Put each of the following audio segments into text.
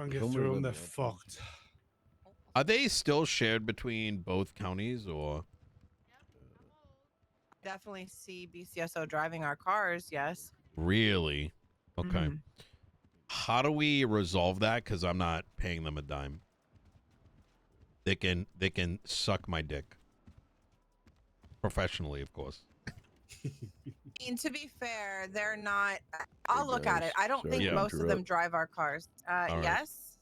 and get through them, they're fucked. Are they still shared between both counties, or? Definitely see BCSO driving our cars. Yes. Really? Okay. How do we resolve that? Because I'm not paying them a dime. They can suck my dick. Professionally, of course. I mean, to be fair, they're not. I'll look at it. I don't sorry think to most of them drive our cars. right. Yes.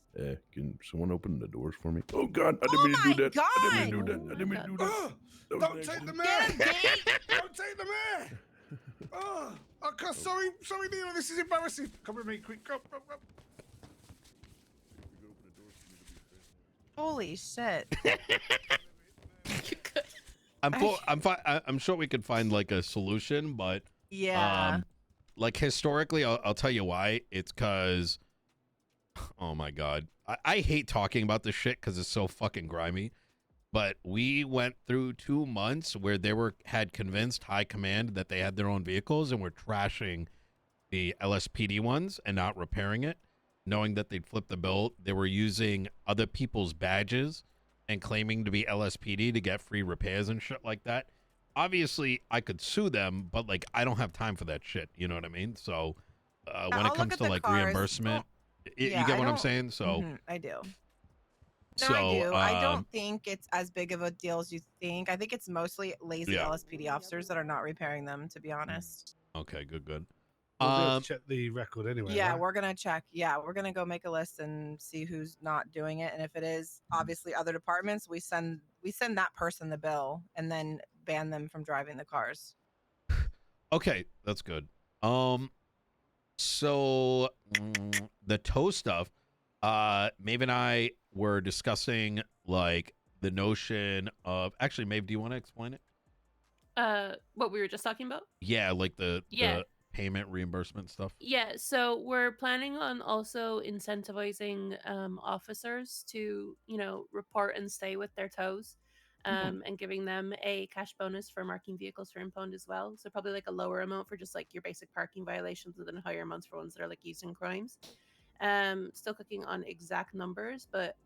Can someone open the doors for me? Oh God! I Oh didn't mean to do my that. I didn't mean to God! do that. I didn't mean to do that. Don't take the man! Don't take the man! Oh, sorry, Nino, this is embarrassing. Come with me, quick, go. Holy shit! I'm sure we could find like a solution, but Yeah. like historically, I'll tell you why. It's because, oh my God, I hate talking about this shit because it's so fucking grimy. But we went through 2 months where they had convinced high command that they had their own vehicles and were trashing the LSPD ones and not repairing it, knowing that they'd flip the bill. They were using other people's badges and claiming to be LSPD to get free repairs and shit like that. Obviously, I could sue them, but like I don't have time for that shit. You know what I mean? So when it comes to like reimbursement, you get what I'm saying? So I do. So, I do. I don't think it's as big of a deal as you think. I think it's mostly lazy LSPD officers that are not repairing them, to be honest. Okay, good. We'll be able to check the record anyway. Yeah, right? we're gonna check. Yeah, we're gonna go make a list and see who's not doing it. And if it is obviously other departments, we send that person the bill and then ban them from driving the cars. Okay, that's good. So the tow stuff, Maeve and I were discussing like the notion of actually, Maeve, do you want to explain it? What we were just talking about? Yeah, like the payment reimbursement stuff. Yeah, so we're planning on also incentivizing officers to, report and stay with their tows, and giving them a cash bonus for marking vehicles for impound as well. So probably like a lower amount for just like your basic parking violations, and then higher amounts for ones that are like used in crimes. Still cooking on exact numbers, but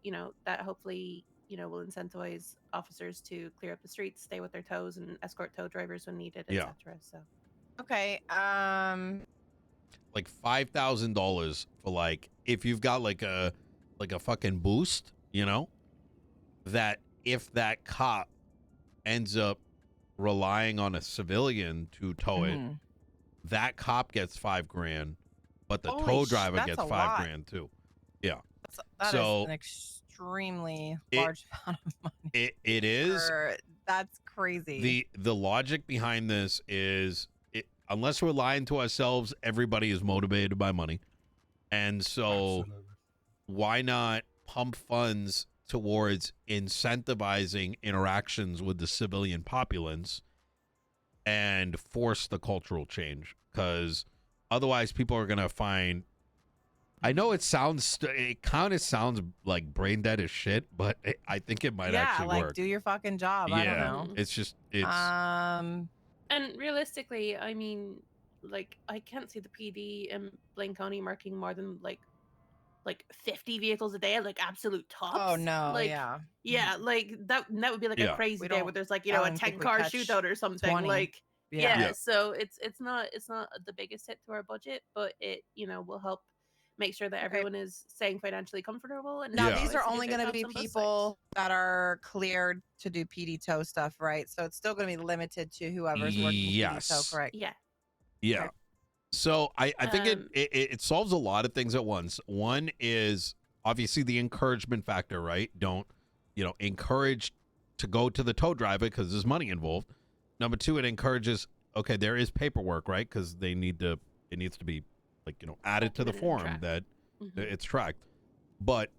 that hopefully will incentivize officers to clear up the streets, stay with their tows, and escort tow drivers when needed, etc. So okay, like $5,000 for like if you've got like a fucking boost, that if that cop ends up relying on a civilian to tow it, that cop gets $5,000, but the tow driver gets $5,000 too. Yeah. That is an extremely large amount of money. It is. That's crazy. The logic behind this is, unless we're lying to ourselves, everybody is motivated by money. And so why not pump funds towards incentivizing interactions with the civilian populace and force the cultural change? Because otherwise people are going to find, I know it kind of sounds like brain dead as shit, but I think it might actually work. Do your fucking job. Yeah, I don't know. It's and realistically, I mean, like I can't see the PD in Blaine County marking more than like 50 vehicles a day at like absolute tops. Oh no, yeah, like that would be like a crazy day where there's like a 10-car shootout or something 20. Like so it's not the biggest hit to our budget, but it will help make sure that everyone is staying financially comfortable. And now these are only going to be people that are cleared to do PD tow stuff, right? So it's still going to be limited to whoever's working PD tow, correct? Yeah. Okay. So I think it solves a lot of things at once. One is obviously the encouragement factor, right? Don't encourage to go to the tow driver because there's money involved. Number two, it encourages, okay, there is paperwork, right? Because it needs to be like, added to the form that it's tracked. But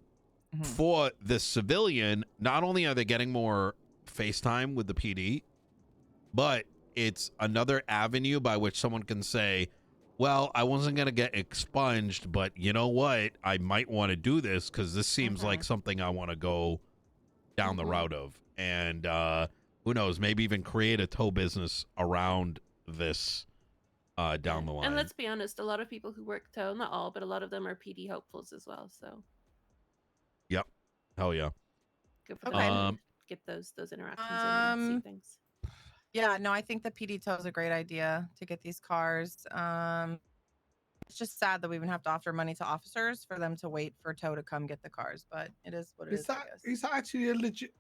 for the civilian, not only are they getting more FaceTime with the PD, but it's another avenue by which someone can say, well, I wasn't going to get expunged, but you know what? I might want to do this because this seems like something I want to go down the route of. And who knows, maybe even create a tow business around this down the line. And let's be honest, a lot of people who work tow, not all, but a lot of them are PD hopefuls as well. So Hell yeah. Good for Okay. them to get those interactions in and see things. Yeah, no, I think the PD tow is a great idea to get these cars. It's just sad that we even have to offer money to officers for them to wait for tow to come get the cars, but it is what it is. I guess. Is that actually a legit?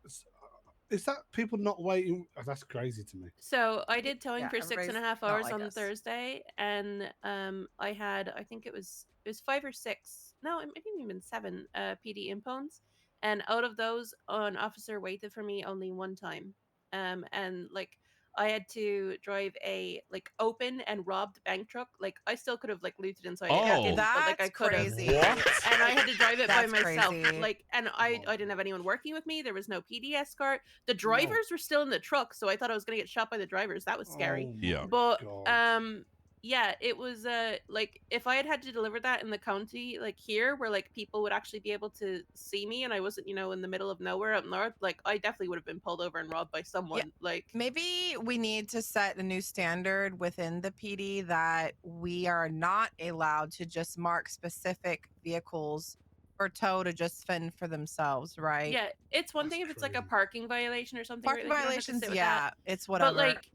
Is that people not waiting? Oh, that's crazy to me. So I did towing Yeah, for 6.5 everybody's not hours like on us. Thursday, and I had, I think it was 5 or 6, no, it might have been 7 PD impounds, and out of those, an officer waited for me only one time, and like I had to drive a like open and robbed bank truck. Like I still could have like looted inside it. I Oh. didn't, but like I That's could have. crazy. And I had to drive it by That's myself. crazy. Like, and I didn't have anyone working with me. There was no PD escort. The drivers No. were still in the truck, so I thought I was gonna get shot by the drivers. That was scary. Oh Yeah. my But God. yeah, it was like if I had to deliver that in the county like here where like people would actually be able to see me and I wasn't, you know, in the middle of nowhere up north, like I definitely would have been pulled over and robbed by someone. Like Maybe we need to set a new standard within the PD that we are not allowed to just mark specific vehicles for tow to just fend for themselves, right? yeah, it's one That's thing if it's like a crazy. parking violation or something, Parking right? Like you don't have to violations, sit with yeah, that. it's whatever. But like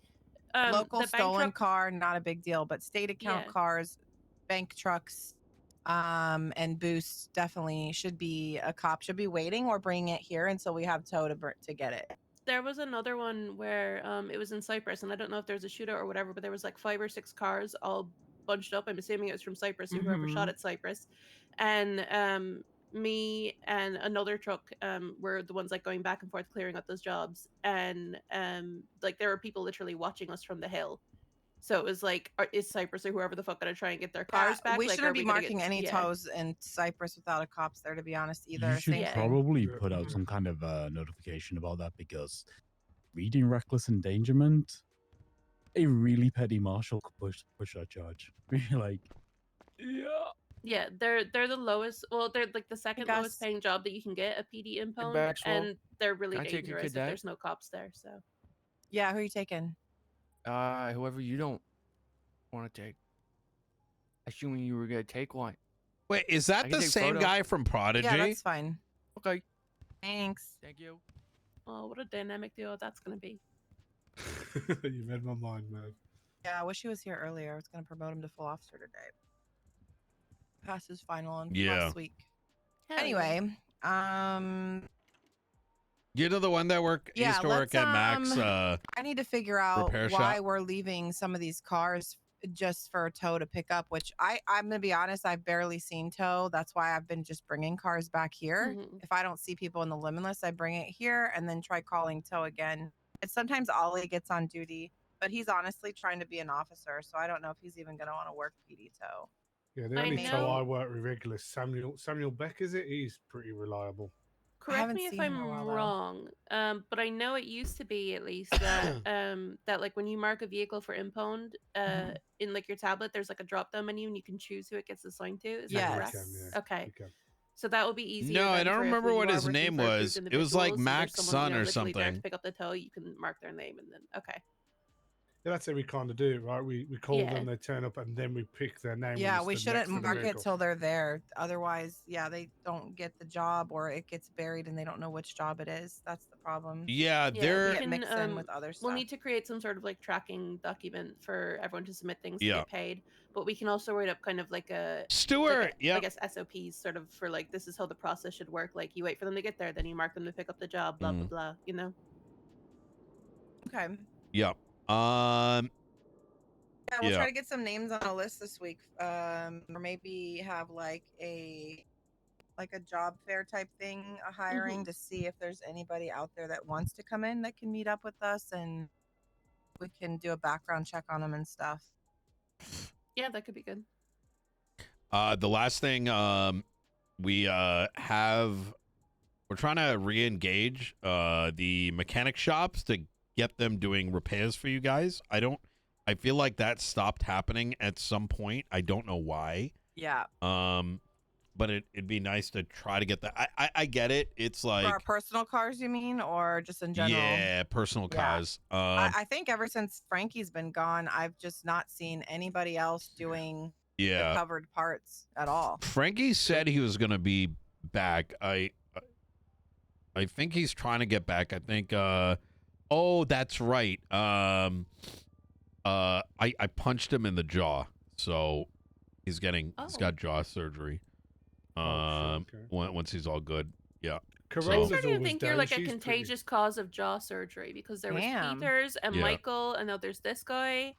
Local the bank stolen truck, car, not a big deal, but state account Yeah. cars, bank trucks, and boosts definitely should be a cop should be waiting or bringing it here until we have tow to get it. there was another one where it was in Cyprus, and I don't know if there was a shootout or whatever, but there was like 5 or 6 cars all bunched up. I'm assuming it was from Cyprus or whoever shot Mhm. at Cyprus, and me and another truck were the ones like going back and forth clearing up those jobs, and like there were people literally watching us from the hill. So it was like, is Cyprus or whoever the fuck gonna try and get their cars back? We Like, shouldn't are be we gonna marking get any yeah. tows in Cyprus without a cops there, to be honest, either. You should Same Yeah. thing. probably Yeah. put out some kind of notification about that because reading reckless endangerment, a really petty marshal could push that charge. Like, yeah. Yeah, they're the lowest. Well, they're like the second Gus. lowest paying job that you can get, a PD impound, Maxwell, and they're really can I take a dangerous if cadet? there's no cops there. So Yeah, who are you taking? Whoever you don't want to take. Assuming you were gonna take one. Wait, is I that can the take same photos. guy from Prodigy? Yeah, that's fine. Okay, Thanks. thank you. oh, what a dynamic duo that's gonna be. You read my mind, man. Yeah, I wish he was here earlier. I was going to promote him to full officer today. Passed his final on Yeah. last week. Hell yeah. Anyway, You know the one that Yeah, used to work let's, at Max. I need to figure out Repair why shop? we're leaving some of these cars just for tow to pick up, which I'm going to be honest, I've barely seen tow. That's why I've been just bringing cars back here. Mhm. If I don't see people in the limitless, I bring it here and then try calling tow again. And sometimes Ollie gets on duty, but he's honestly trying to be an officer, so I don't know if he's even going to want to work PD tow. Yeah, the I only tow know- I work with regular is Samuel Beck, is it? He's pretty reliable. Correct haven't me if seen him in a I'm while, though. wrong, but I know it used to be at least that that like when you mark a vehicle for impound, Mhm. in like your tablet, there's like a drop down menu and you can choose who it gets assigned to. Is Yes. that correct? You can, yeah. Okay. You can. So that will be easier. No, I then don't for if remember you what are his working name for a group was. of It was like individuals and there's Max someone, Son or literally there something. to pick up the tow, you can mark their name and then okay. Yeah, that's how we kind of do it, right? We call Yeah. them, they turn up, and then we pick their name. Yeah, when we it's the shouldn't next to the mark it vehicle. till they're there. Otherwise, yeah, they don't get the job or it gets buried and they don't know which job it is. That's the problem. Yeah, Yeah, they're Get can, mixed in with other stuff. We'll need to create some sort of like tracking document for everyone to submit things to Yeah. get paid, but we can also write up kind of like a Stuart. like Yeah. I guess SOPs sort of for like this is how the process should work. Like you wait for them to get there, then you mark them to pick up the job, blah blah blah. You know. Okay. Yeah. Yeah, we'll Yeah. try to get some names on a list this week. Or maybe have like a job fair type thing, a hiring to see if there's anybody out there that wants to come in that can meet up with us and we can do a background check on them and stuff. Yeah, that could be good. The last thing we're trying to re-engage the mechanic shops to get them doing repairs for you guys. I feel like that stopped happening at some point. I don't know why. Yeah. But it'd be nice to try to get that. I get it. It's like For our personal cars, you mean, or just in general? yeah, personal Yeah. cars. I think ever since Frankie's been gone, I've just not seen anybody else doing the Yeah. covered parts at all. Frankie said he was gonna be back. I think he's trying to get back. I think. Oh, that's right. I punched him in the jaw, so he's got jaw surgery. Once he's all good. Yeah. I'm Corolla's starting to always think you're down. like a She's contagious cause of jaw surgery because there was Damn. Peters and Yeah. Michael, and now there's this guy.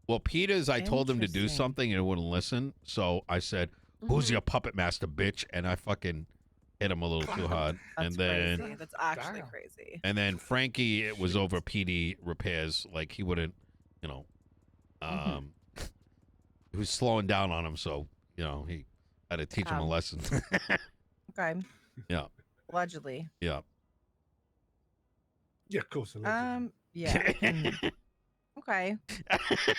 Well, Peters, I told him to do Interesting. something and he wouldn't listen, so I said, "Who's Mhm. your puppet master, bitch?" And I fucking hit him a little too hard. That's and then crazy. That's actually Damn. crazy. and then Frankie, it was over PD repairs. Like he wouldn't, you know, he was slowing down on him, so you know he had to teach him a Ow. lesson. Okay. Yeah. Allegedly. Yeah. Yeah, of course. allegedly. Yeah. Okay.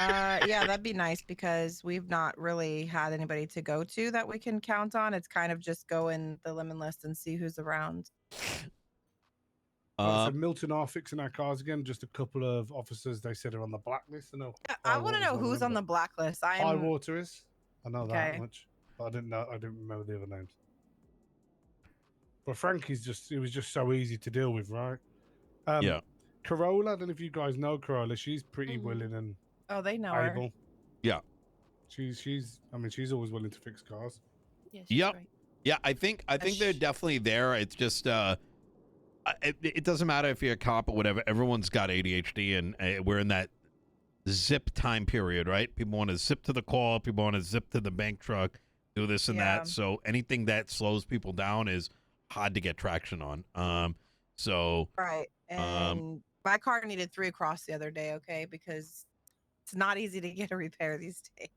Yeah, that'd be nice because we've not really had anybody to go to that we can count on. It's kind of just go in the lemon list and see who's around. So Milton are fixing our cars again. Just a couple of officers they said are on the blacklist. I know. I want to Highwater's know one of who's them, on the but blacklist. Highwater is. I know that Okay. much, but I didn't know. I didn't remember the other names. But Frankie's it was just so easy to deal with, right? Yeah. Corolla, I don't know if you guys know Corolla. She's pretty Mhm. willing and Oh, they know her. able. Yeah. She's always willing to fix cars. Yeah, she's Yep. great. Yeah, I think they're definitely there. It's just it doesn't matter if you're a cop or whatever. Everyone's got ADHD, and we're in that zip time period, right? People want to zip to the call. People want to zip to the bank truck, do this and Yeah. that. So anything that slows people down is hard to get traction on. So Right. And my car needed 3 across the other day, okay? Because it's not easy to get a repair these days.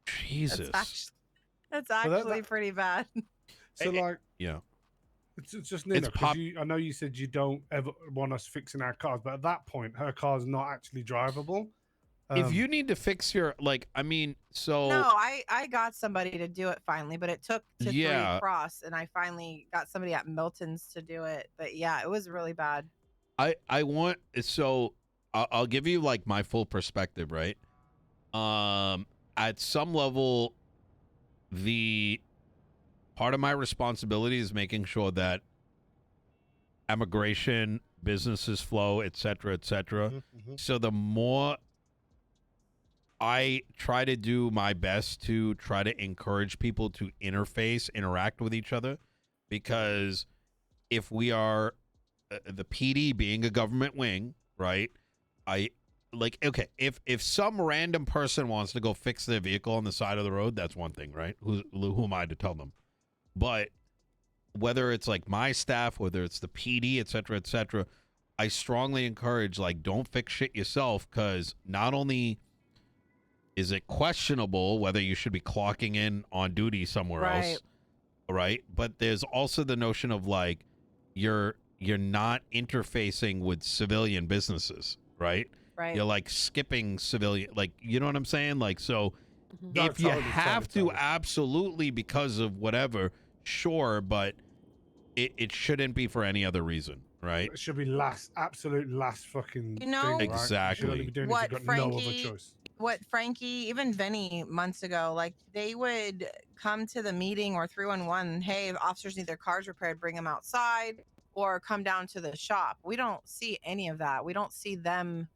Jesus. That's that- actually pretty bad. So like, Yeah. it's just Nino. It's pop- I know you said you don't ever want us fixing our cars, but at that point, her car's not actually drivable. If you need to fix your so No, I got somebody to do it finally, but it took to 3 across, and I finally got somebody at Milton's to do it. But yeah, it was really bad. I want so I'll give you like my full perspective, right? At some level, the part of my responsibility is making sure that immigration, businesses flow, et cetera, et cetera. So the more I try to do my best to try to encourage people to interact with each other, because if we are the PD being a government wing, right? If some random person wants to go fix their vehicle on the side of the road, that's one thing, right? Who am I to tell them? But whether it's like my staff, whether it's the PD, et cetera, I strongly encourage, like, don't fix shit yourself, because not only is it questionable whether you should be clocking in on duty somewhere else, right? But there's also the notion of like you're not interfacing with civilian businesses, right? Right. You're like skipping civilian, like, you know what I'm saying? Like, so No, if you totally, have totally. to, absolutely, because of whatever, sure, but it shouldn't be for any other reason, right? It should be absolute last fucking You know- thing, right? Exactly. You should only be doing it if What you've got no other Frankie- choice. What Frankie, even Vinny months ago, like they would come to the meeting or 311, hey, if officers need their cars repaired, bring them outside or come down to the shop. We don't see any of that. We don't see them,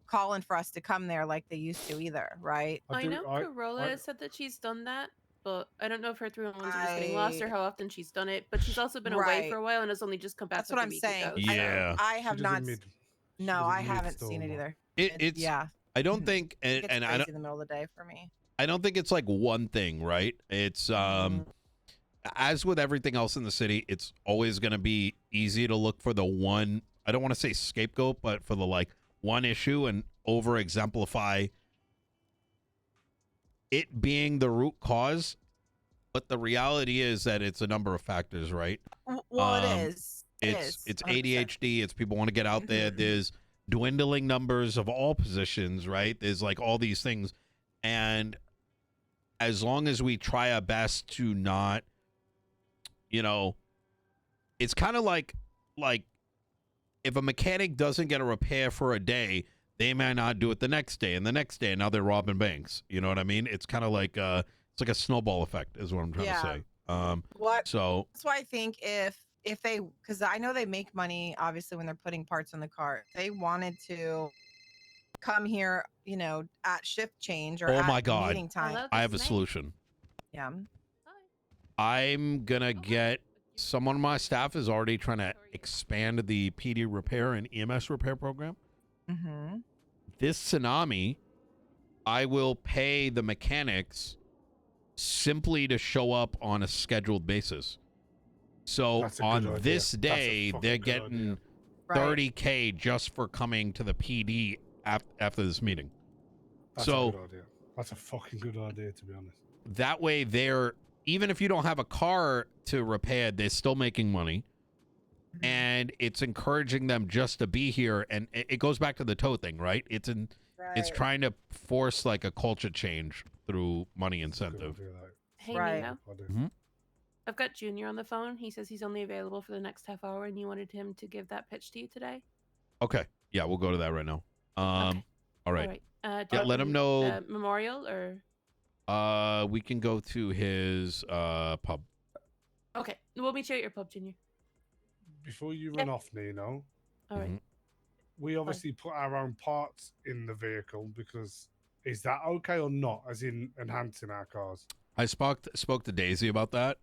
calling for us to come there like they used to either, right? I know Corolla said that she's done that, but I don't know if her 311s are just getting lost or how often she's done it. But she's also been away Right. for a while and has only just come back. That's like what a I'm week saying. ago, Yeah. I have She not. doesn't she No, doesn't I haven't mid-storm seen it or- either. It's Yeah. I don't think, It gets and I crazy don't in the middle of the day for me. I don't think it's like one thing, right? It's as with everything else in the city, it's always going to be easy to look for the one, I don't want to say scapegoat, but for the like one issue and over exemplify it being the root cause. But the reality is that it's a number of factors, right? Well, it is. It's 100%. ADHD. It's people want to get out there. There's dwindling numbers of all positions, right? There's like all these things. And as long as we try our best to not, it's kind of like if a mechanic doesn't get a repair for a day, they may not do it the next day and the next day, and now they're robbing banks. You know what I mean? It's kind of like it's like a snowball effect is what I'm trying to say. What? So That's why I think if if they, because I know they make money obviously when they're putting parts on the car. If they wanted to come here, you know, at shift change or Oh at my God. meeting time. Hello, I this have a is May. solution. Yeah. I'm gonna get someone on my staff is already trying to expand the PD repair and EMS repair program. Mm-hmm. This tsunami, I will pay the mechanics simply to show up on a scheduled basis. So That's a good on idea. this That's a day, fucking they're good getting idea. Right. 30K just for coming to the PD after this meeting. That's So a good idea. That's a fucking good idea, to be honest. that way they're, even if you don't have a car to repair, they're still making money. And it's encouraging them just to be here. And it goes back to the tow thing, right? It's trying to force like a culture change through money That's a good incentive. idea, that. Hey, Right. Nino. Mhm. I've got Junior on the phone. He says he's only available for the next half hour, and you wanted him to give that pitch to you today. Okay. Yeah, we'll go to that right now. Okay. All right. Do Yeah, you let him know. Memorial or. We can go to his pub. Okay, we'll meet you at your pub, Junior. Before you run off, Nino, All right. Mhm. we obviously put our own parts in the vehicle because is that okay or not? As in enhancing our cars. I spoke to Daisy about that.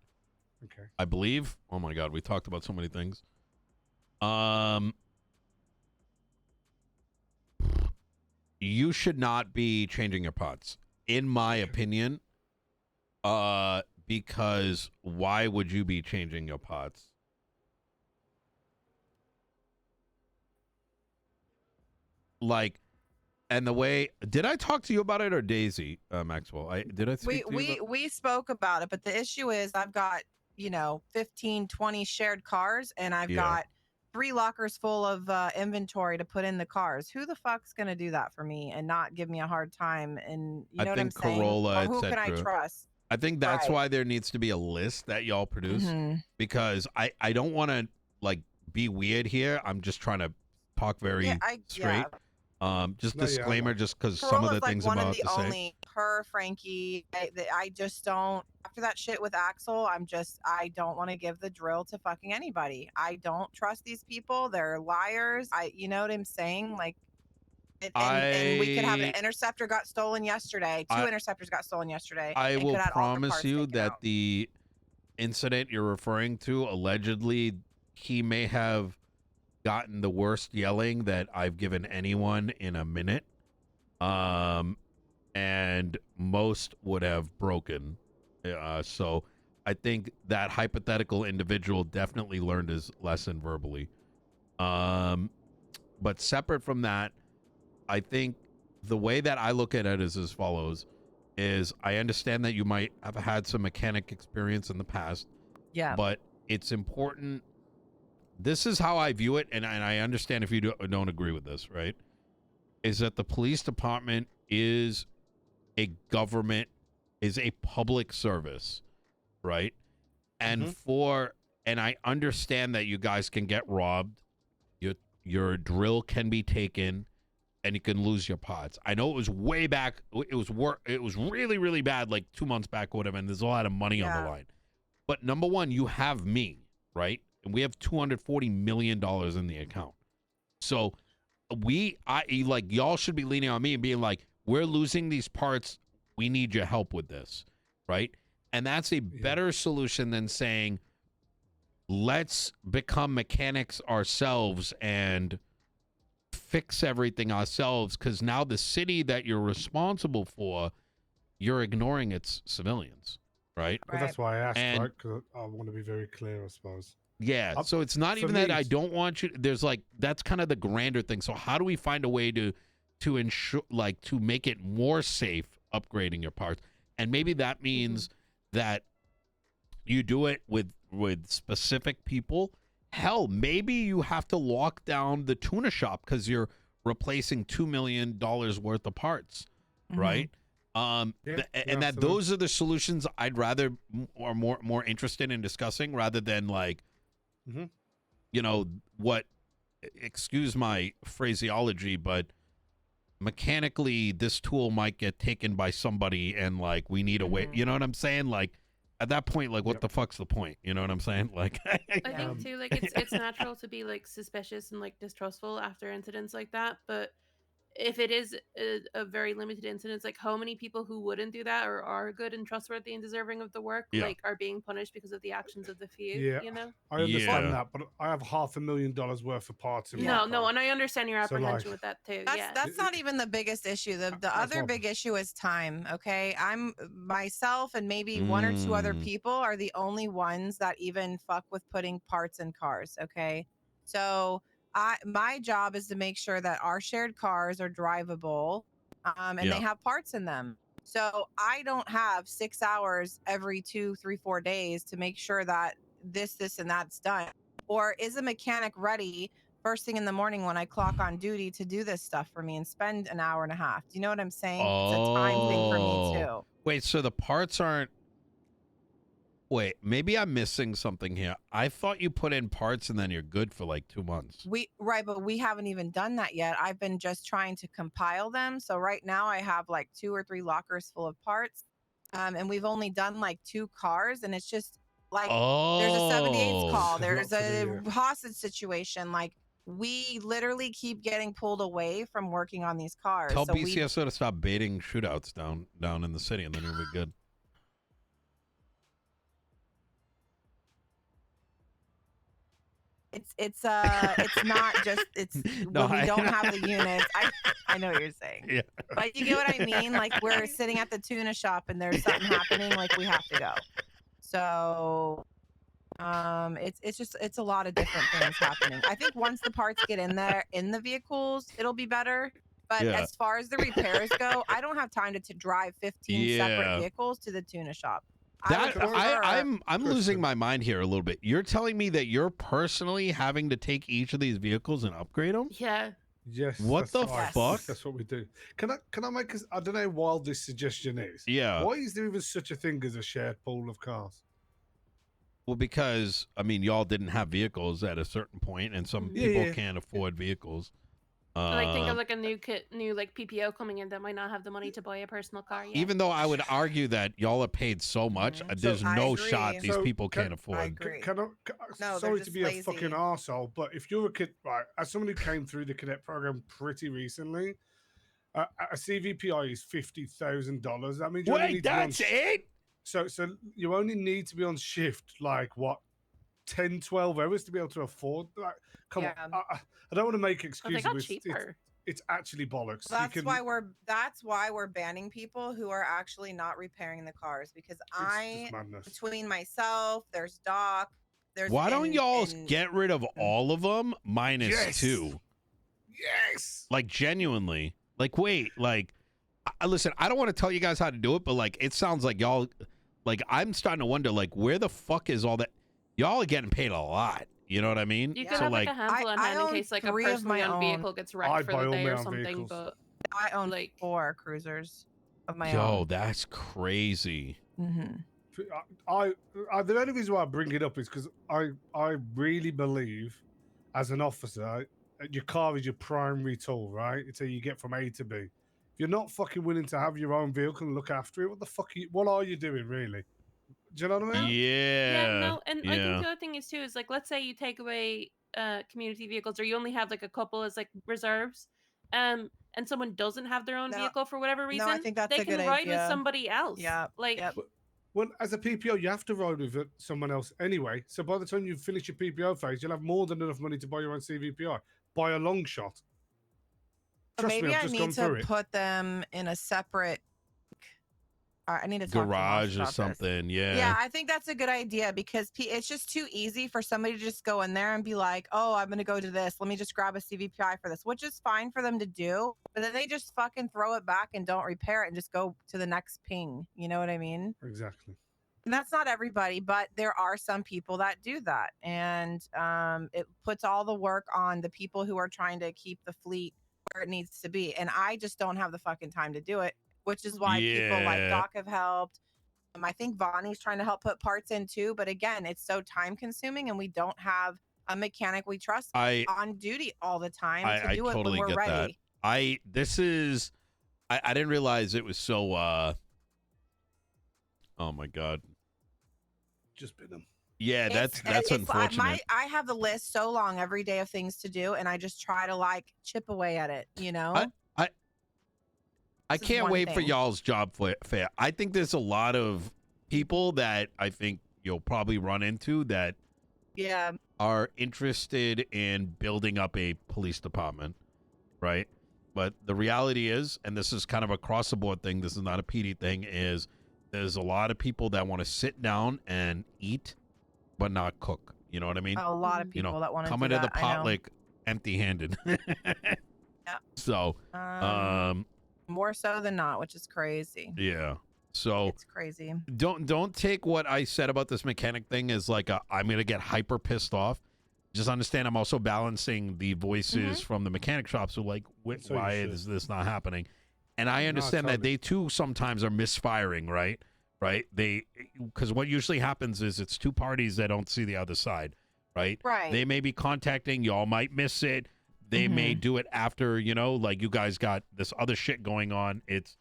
Okay. I believe. Oh my God, we talked about so many things. You should not be changing your pots, in my opinion. Because why would you be changing your pots? Like, and the way, did I talk to you about it or Daisy, Maxwell? Did I speak to you about... We spoke about it, but the issue is I've got, you know, 15, 20 shared cars, and I've got 3 lockers full of inventory to put in the cars. Who the fuck's gonna do that for me and not give me a hard time? And you know what I'm saying? Corolla, Or who can I etc. trust? I think that's Right. why there needs to be a list that y'all produce, Mhm. because I don't want to like be weird here. I'm just trying to talk very straight. Just No, yeah, I disclaimer, know. just because some of the Corolla's like things one I'm of about the to say. only her Frankie that I just don't, after that shit with Axel, I don't want to give the drill to fucking anybody. I don't trust these people. They're liars. You know what I'm saying? Like, and we could have an interceptor got stolen yesterday. 2 interceptors got stolen yesterday. I and will could have all the promise parts you taken that out. the incident you're referring to, allegedly, he may have gotten the worst yelling that I've given anyone in a minute. And most would have broken. So I think that hypothetical individual definitely learned his lesson verbally. But separate from that, I think the way that I look at it is as follows: is I understand that you might have had some mechanic experience in the past. Yeah. But it's important. This is how I view it, and I understand if you don't agree with this, right? Is that the police department is a government, is a public service, right? And and I understand that you guys can get robbed, your drill can be taken, and you can lose your pots. I know it was way back. It was really, really bad, like 2 months back or whatever, and there's a lot of money on the line. But number one, you have me, right? And we have $240 million in the account. So y'all should be leaning on me and being like, we're losing these parts. We need your help with this, right? And that's a better solution than saying, let's become mechanics ourselves and fix everything ourselves, because now the city that you're responsible for, you're ignoring its civilians, right? But that's why I asked, And- right? Because I want to be very clear, I suppose. Yeah, so it's not for even that me, I don't want you. There's like, that's kind of the grander thing. So how do we find a way to ensure, like, to make it more safe upgrading your parts? And maybe that means that you do it with specific people. Hell, maybe you have to lock down the tuna shop because you're replacing $2 million worth of parts, right? And that those are the solutions I'd rather or more interested in discussing, rather than like, you know, what, excuse my phraseology, but mechanically this tool might get taken by somebody and like we need a way, you know what I'm saying? Like, at that point, like, what the fuck's the point? You know what I'm saying? Like, I think too, like it's natural to be like suspicious and like distrustful after incidents like that, but if it is a very limited incident, like how many people who wouldn't do that or are good and trustworthy and deserving of the work, Yeah. like are being punished because of the actions of the few. Yeah, You know. I understand Yeah. that, but I have $500,000 worth of parts in my No, no, car. and I understand your So, apprehension like, with that too. That's Yeah. that's not even the biggest issue. The That's other what- big issue is time. Okay, I'm myself and maybe one or two other Mm. people are the only ones that even fuck with putting parts in cars. Okay, so my job is to make sure that our shared cars are drivable, and Yeah. they have parts in them. So I don't have 6 hours every 2, 3, 4 days to make sure that this, and that's done. Or is a mechanic ready first thing in the morning when I clock on duty to do this stuff for me and spend an hour and a half? Do you know what I'm saying? It's a time thing for me too. Wait, so the parts aren't. Wait, maybe I'm missing something here. I thought you put in parts and then you're good for like 2 months. But we haven't even done that yet. I've been just trying to compile them. So right now I have like 2 or 3 lockers full of parts. And we've only done like 2 cars, and it's just like there's a 78th call, there's a hostage situation. Like we literally keep getting pulled away from working on these cars. Tell So BCSO to stop baiting shootouts down in the city, and then we'll be good. it's not just No, when we don't have the units. I know what you're saying. Yeah. But you get what I mean? Like we're sitting at the tuna shop and there's something happening, like we have to go. So it's a lot of different things happening. I think once the parts get in there in the vehicles, it'll be better. But Yeah. as far as the repairs go, I don't have time to drive 15 separate Yeah. vehicles to the tuna shop. I'm losing my mind here a little bit. You're telling me that you're personally having to take each of these vehicles and upgrade them? Yeah. Yes. What that's the right. fuck? That's what we do. Can I make? I don't know how wild this suggestion is. Yeah. Why is there even such a thing as a shared pool of cars? Well, because I mean, y'all didn't have vehicles at a certain point, and some people can't afford vehicles. Like think of like a new like PPO coming in that might not have the money to buy a personal car yet. Even though I would argue that y'all are paid so much, there's I no agree. shot these So, people can- can't I afford. agree. No, they're sorry to just be lazy. a fucking arsehole, but if you're a kid, right, as someone who came through the cadet program pretty recently, a CVPI is $50,000. That means you only Wait, need to be on that's it? So you only need to be on shift like what 10, 12 hours to be able to afford. Like, come Yeah. on, I don't want to make But they excuses. got but cheaper. it's actually bollocks. That's why we're banning people who are actually not repairing the cars, because It's just madness. between myself, there's Doc, there's Why don't y'all and- get rid of all of them minus Yes. 2? Yes. Like, genuinely. Like, wait, like, listen, I don't want to tell you guys how to do it, but like, it sounds like y'all, like, I'm starting to wonder, like, where the fuck is all that? Y'all are getting paid a lot. You know what I mean? You could So, have like like, a handful on I hand in own case like a 3 of personally my owned own. vehicle gets wrecked I for buy the all day my or own something. vehicles. But I own like 4 cruisers of my yo, own. that's crazy. Mm-hmm. The only reason why I bring it up is because I really believe, as an officer, your car is your primary tool, right? It's how you get from A to B. If you're not fucking willing to have your own vehicle and look after it, what are you doing, really? Do you know what I mean? Yeah. no, and I think the other thing is too is like let's say you take away community vehicles or you only have like a couple as like reserves, and someone doesn't have their own No. vehicle for whatever reason, I think that's they a can good ride with idea. somebody else. Yeah, like yep. Well, as a PPO, you have to ride with someone else anyway. So by the time you finish your PPO phase, you'll have more than enough money to buy your own CVPI by a long shot. So Trust me, maybe I've I just need gone through to it. put them in a separate. I need to talk to Garage Mosh or about this. something. Yeah, Yeah. I think that's a good idea because it's just too easy for somebody to just go in there and be like, "Oh, I'm going to go to this. Let me just grab a CVPI for this," which is fine for them to do. But then they just fucking throw it back and don't repair it and just go to the next ping. You know what I mean? Exactly. And that's not everybody, but there are some people that do that, and it puts all the work on the people who are trying to keep the fleet where it needs to be. And I just don't have the fucking time to do it, which is why people like Yeah. Doc have helped. I think Vonnie's trying to help put parts in too, but again, it's so time consuming, and we don't have a mechanic we trust on duty all the time to do it totally when we're get that. ready. I didn't realize it was so oh my god. just bin them. Yeah, that's It's unfortunate. I have the list so long every day of things to do, and I just try to like chip away at it. You know. I This is can't one wait for thing. y'all's job fair. I think there's a lot of people that I think you'll probably run into that Yeah. are interested in building up a police department, right? But the reality is, and this is kind of a across the board thing, this is not a PD thing, is there's a lot of people that want to sit down and eat but not cook. You know what I mean? A lot of You people know, that want to do coming to that. the I pot know. like empty-handed. So, More so than not, which is crazy. yeah. So It's crazy. don't take what I said about this mechanic thing as like I'm gonna get hyper pissed off. Just understand I'm also balancing the voices from the mechanic shops who like So you why should. is this not happening? And I No, understand that totally. they too sometimes are misfiring, right? Right? Because what usually happens is it's two parties that don't see the other side, right? Right. They may be contacting, y'all might miss it. They may do it after, you know, like you guys got this other shit going on. It's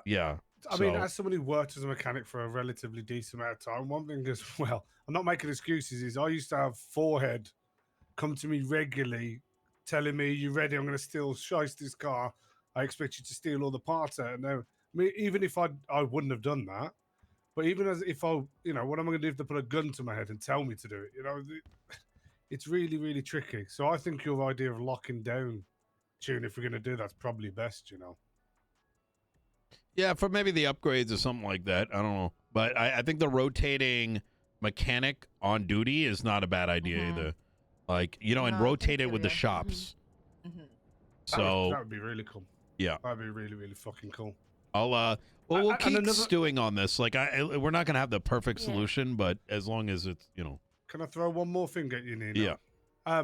yeah. I mean, So- as somebody who worked as a mechanic for a relatively decent amount of time, one thing as well, I'm not making excuses, is I used to have Forehead come to me regularly telling me, "You ready? I'm going to steal Sheisty's car. I expect you to steal all the parts out." And now, I mean, even if I wouldn't have done that, but even as if I, you know, what am I going to do if they put a gun to my head and tell me to do it? You know, it's really, really tricky. So I think your idea of locking down tune, if we're going to do that's probably best, you know. Yeah, for maybe the upgrades or something like that. I don't know. But I think the rotating mechanic on duty is not a bad idea either. Like, you know, and No, rotate thank it with the you. shops. Mhm. So, that would be really cool. yeah. That'd be really, really fucking cool. Well, we'll And keep another- stewing on this. Like, we're not going to have the perfect Yeah. solution, but as long as it's, you know. Can I throw one more thing at you, Nino? Yeah.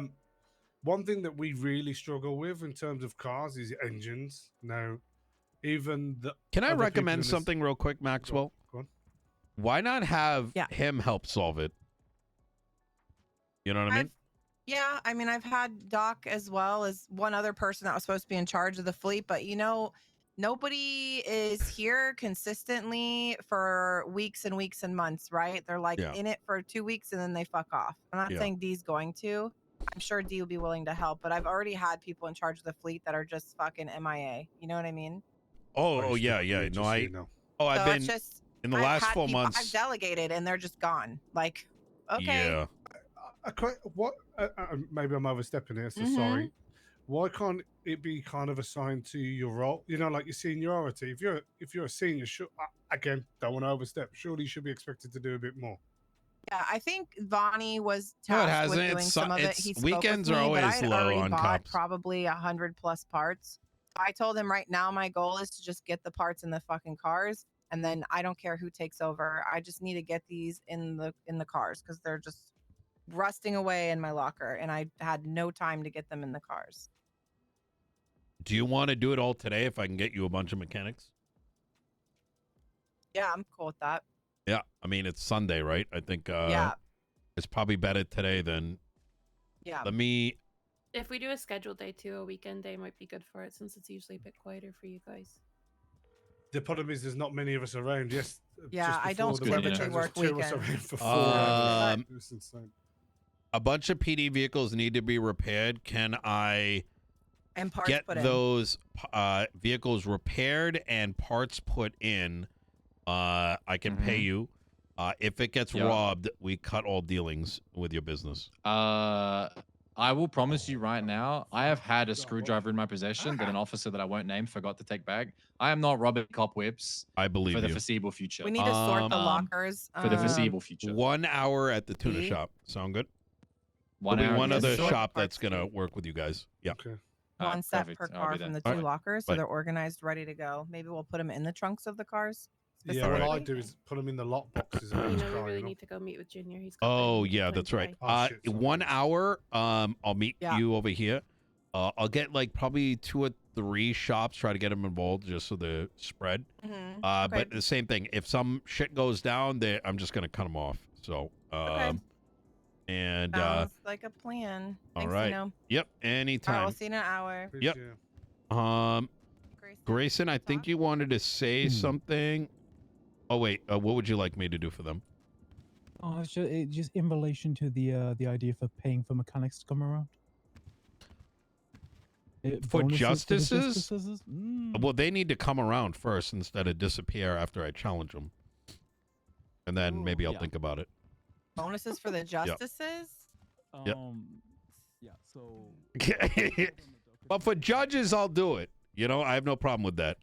One thing that we really struggle with in terms of cars is engines. Now, even the Can I other people recommend in this- something real quick, Maxwell? Go on. Why not have Yeah. him help solve it? You know what I mean? Yeah, I mean, I've had Doc as well as one other person that was supposed to be in charge of the fleet, but you know, nobody is here consistently for weeks and weeks and months, right? They're like Yeah. in it for 2 weeks and then they fuck off. I'm not Yeah. saying D's going to. I'm sure D will be willing to help, but I've already had people in charge of the fleet that are just fucking MIA. You know what I mean? Oh, Just yeah, not yeah. here, No, just so you know. I've So been it's just in the I've last had 4 people months. I've delegated and they're just gone. Like, okay. Yeah. What? Maybe I'm overstepping here, so Mhm. sorry. Why can't it be kind of assigned to your role? You know, like your seniority. If you're a senior, again, don't want to overstep. Surely you should be expected to do a bit more. Yeah, I think Vonnie was No, it tasked with hasn't. doing It's some of it. it's- He spoke weekends with are me, but I always had low already on bought cops. probably 100 plus parts. I told him right now my goal is to just get the parts in the fucking cars, and then I don't care who takes over. I just need to get these in the cars because they're just rusting away in my locker, and I had no time to get them in the cars. Do you want to do it all today if I can get you a bunch of mechanics? Yeah, I'm cool with that. Yeah. I mean, it's Sunday, right? I think Yeah, it's probably better today than yeah. let me If we do a scheduled day too, a weekend day might be good for it since it's usually a bit quieter for you guys. The problem is there's not many of us around. Yes. Yeah, just I don't before the weather typically changes, work 2 of us weekends. around for 4 hours. Um, It's insane. a bunch of PD vehicles need to be repaired. Can I And parts get put in. those vehicles repaired and parts put in? I can pay you. If it gets Yeah. robbed, we cut all dealings with your business. I will promise you right now, I have had a screwdriver in my possession that an officer that I won't name forgot to take back. I am not robbing cop whips I believe for the you. foreseeable future. We need to sort the Um, lockers for the foreseeable future. 1 hour at the tuna See? shop. Sound good? 1 There'll be hour. one Yeah, other sort shop parts that's gonna fee. work with you guys. Yeah. Okay. One set perfect. per I'll car be from there. the two Alright. lockers, so Bye. they're organized, ready to go. Maybe we'll put them in the trunks of the cars. Yeah, what I specifically. do is put them in the lock boxes You of each know, we car. really You know? need to go meet with Junior. He's got Oh like, yeah, plane that's right. today. Oh, shit, sorry. 1 hour. I'll meet Yeah. you over here. I'll get like probably 2 or 3 shops. Try to get them involved just so they're spread. Mhm. But the same thing. If some shit goes down, I'm just gonna cut them off. So and Sounds like a plan. all Thanks, right. Nino. yep, All right, anytime. we'll see you in an hour. Appreciate it. Grayson, I think you wanted to say Hmm. something. Oh wait, what would you like me to do for them? Oh, it's just in relation to the idea for paying for mechanics to come around. For Bonuses justices? Mm. Well, they need to come around first instead of disappear after I challenge them. And then maybe I'll think about it. Bonuses for the justices? Yep. Yeah, so... But for judges, I'll do it. You know, I have no problem with that.